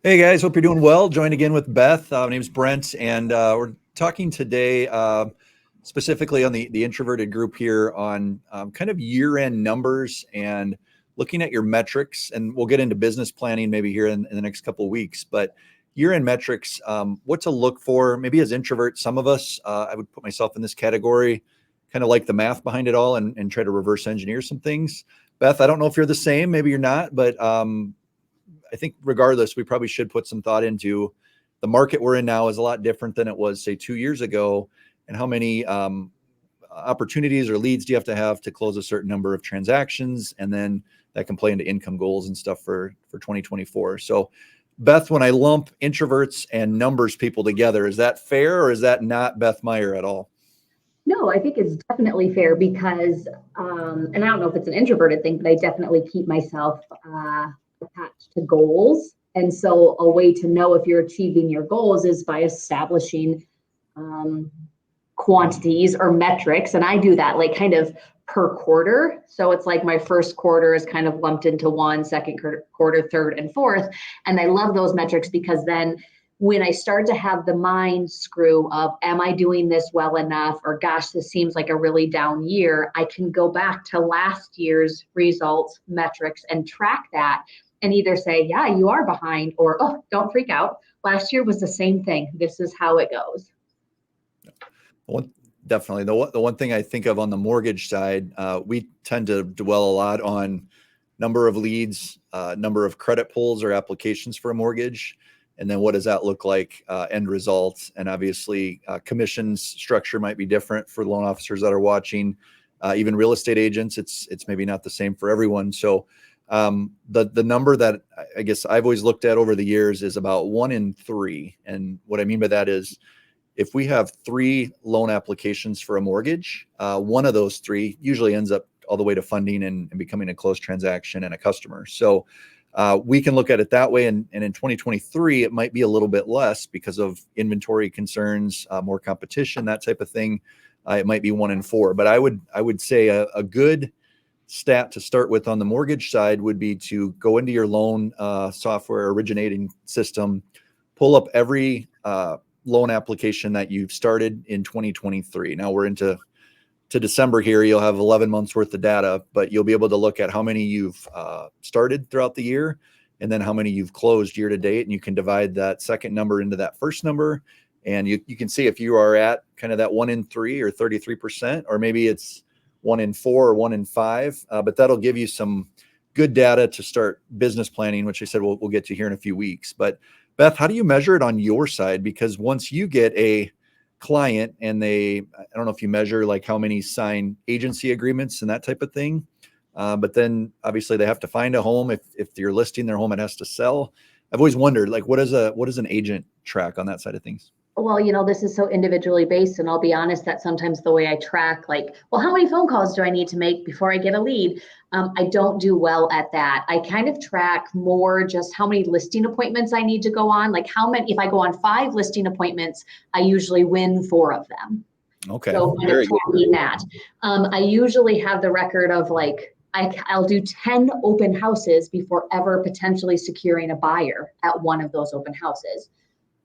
Hey guys, hope you're doing well. Joined again with Beth. My name's Brent, and we're talking today specifically on the introverted group here on kind of year-end numbers and looking at your metrics. And we'll get into business planning maybe here in the next couple of weeks. But year-end metrics, what to look for, maybe as introverts, some of us, I would put myself in this category, kind of like the math behind it all and try to reverse engineer some things. Beth, I don't know if you're the same, maybe you're not, but I think regardless, we probably should put some thought into the market we're in now is a lot different than it was, say, 2 years ago. And how many opportunities or leads do you have to close a certain number of transactions? And then that can play into income goals and stuff for 2024. So, Beth, when I lump introverts and numbers people together, is that fair or is that not Beth Meyer at all? No, I think it's definitely fair because, and I don't know if it's an introverted thing, but I definitely keep myself attached to goals. And so a way to know if you're achieving your goals is by establishing quantities or metrics. And I do that like kind of per quarter. So it's like my first quarter is kind of lumped into one, second quarter, third, and fourth. And I love those metrics because then when I start to have the mind screw of, am I doing this well enough? Or gosh, this seems like a really down year. I can go back to last year's results, metrics, and track that and either say, yeah, you are behind, or, oh, don't freak out. Last year was the same thing. This is how it goes. Definitely. The one thing I think of on the mortgage side, we tend to dwell a lot on number of leads, number of credit pulls or applications for a mortgage. And then what does that look like end results? And obviously commissions structure might be different for loan officers that are watching. Even real estate agents, it's maybe not the same for everyone. So the number that I guess I've always looked at over the years is about 1 in 3. And what I mean by that is if we have 3 loan applications for a mortgage, one of those 3 usually ends up all the way to funding and becoming a closed transaction and a customer. So we can look at it that way. And in 2023, it might be a little bit less because of inventory concerns, more competition, that type of thing. It might be 1 in 4. But I would say a good stat to start with on the mortgage side would be to go into your loan software originating system, pull up every loan application that you've started in 2023. Now we're into December here. You'll have 11 months worth of data, but you'll be able to look at how many you've started throughout the year and then how many you've closed year to date. And you can divide that second number into that first number. And you can see if you are at kind of that 1 in 3 or 33%, or maybe it's 1 in 4 or 1 in 5. But that'll give you some good data to start business planning, which I said we'll get to here in a few weeks. But Beth, how do you measure it on your side? Because once you get a client and I don't know if you measure like how many signed agency agreements and that type of thing. But then obviously they have to find a home. If you're listing their home, it has to sell. I've always wondered, like, what does an agent track on that side of things? Well, this is so individually based, and I'll be honest that sometimes the way I track, like, well, how many phone calls do I need to make before I get a lead? I don't do well at that. I kind of track more just how many listing appointments I need to go on. Like how many, if I go on 5 listing appointments, I usually win 4 of them. Okay. So kind of tracking that. I usually have the record of like, I'll do 10 open houses before ever potentially securing a buyer at one of those open houses.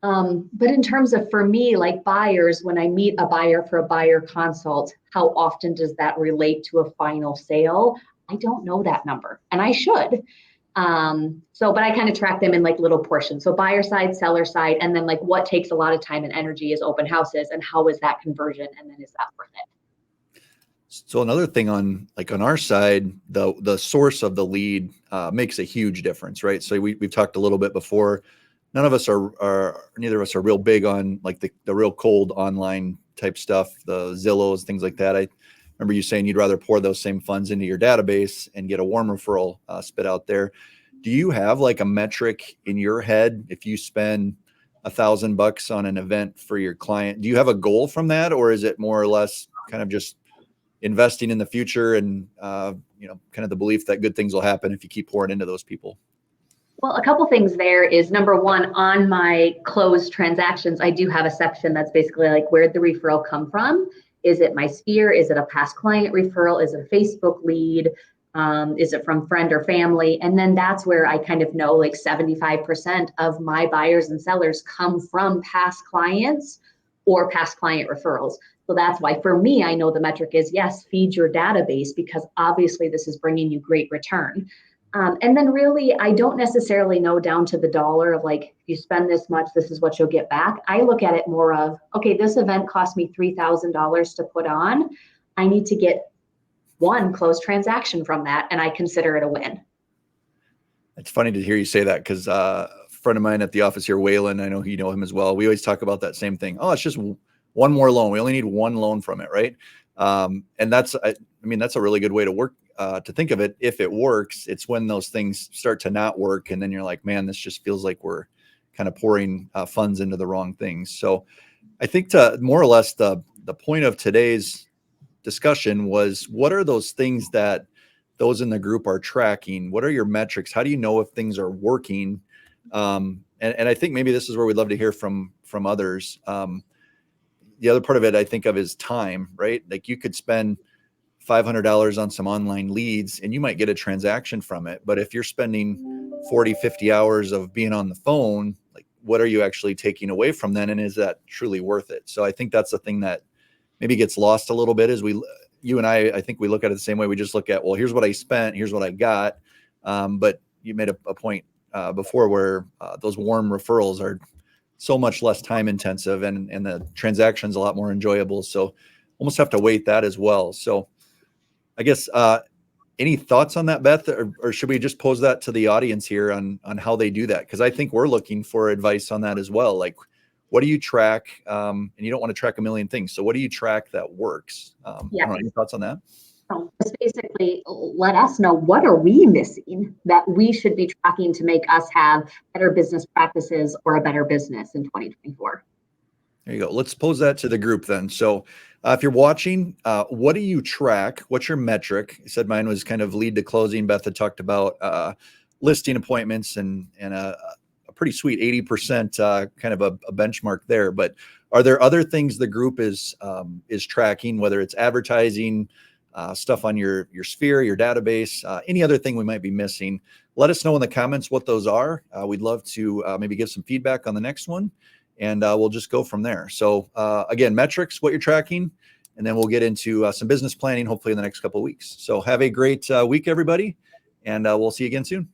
But in terms of, for me, like buyers, when I meet a buyer for a buyer consult, how often does that relate to a final sale? I don't know that number, and I should. But I kind of track them in like little portions. So buyer side, seller side, and then like what takes a lot of time and energy is open houses, and how is that conversion, and then is that worth it? So another thing on our side, the source of the lead makes a huge difference, right? So we've talked a little bit before. Neither of us are real big on like the real cold online type stuff, the Zillows, things like that. I remember you saying you'd rather pour those same funds into your database and get a warm referral spit out there. Do you have like a metric in your head? If you spend $1,000 on an event for your client, do you have a goal from that? Or is it more or less kind of just investing in the future and, kind of the belief that good things will happen if you keep pouring into those people? Well, a couple things there is, number one, on my closed transactions, I do have a section that's basically like, where'd the referral come from? Is it my sphere? Is it a past client referral? Is it a Facebook lead? Is it from friend or family? And then that's where I kind of know like 75% of my buyers and sellers come from past clients or past client referrals. So that's why for me, I know the metric is yes, feed your database because obviously this is bringing you great return. And then really, I don't necessarily know down to the dollar of like, if you spend this much, this is what you'll get back. I look at it more of, okay, this event cost me $3,000 to put on. I need to get one closed transaction from that, and I consider it a win. It's funny to hear you say that because a friend of mine at the office here, Waylon, I know you know him as well. We always talk about that same thing. Oh, it's just one more loan. We only need one loan from it, right? And I mean, that's a really good way to work, to think of it. If it works, it's when those things start to not work, and then you're like, man, this just feels like we're kind of pouring funds into the wrong things. So I think to more or less the point of today's discussion was, what are those things that those in the group are tracking? What are your metrics? How do you know if things are working? And I think maybe this is where we'd love to hear from others. The other part of it I think of is time, right? Like you could spend $500 on some online leads and you might get a transaction from it. But if you're spending 40, 50 hours of being on the phone, like what are you actually taking away from that? And is that truly worth it? So I think that's the thing that maybe gets lost a little bit as you and I think we look at it the same way. We just look at, well, here's what I spent, here's what I got. But you made a point before where those warm referrals are so much less time intensive and the transaction's a lot more enjoyable. So almost have to weight that as well. So I guess any thoughts on that, Beth, or should we just pose that to the audience here on how they do that? Because I think we're looking for advice on that as well. Like, what do you track? And you don't want to track a million things. So what do you track that works? Yeah. I don't know, any thoughts on that? Just basically let us know, what are we missing that we should be tracking to make us have better business practices or a better business in 2024. There you go. Let's pose that to the group then. So if you're watching, what do you track? What's your metric? I said mine was kind of lead to closing. Beth had talked about listing appointments and a pretty sweet 80% kind of a benchmark there. But are there other things the group is tracking, whether it's advertising, stuff on your sphere, your database, any other thing we might be missing? Let us know in the comments what those are. We'd love to maybe give some feedback on the next one, and we'll just go from there. So again, metrics, what you're tracking, and then we'll get into some business planning, hopefully in the next couple of weeks. So have a great week, everybody, and we'll see you again soon.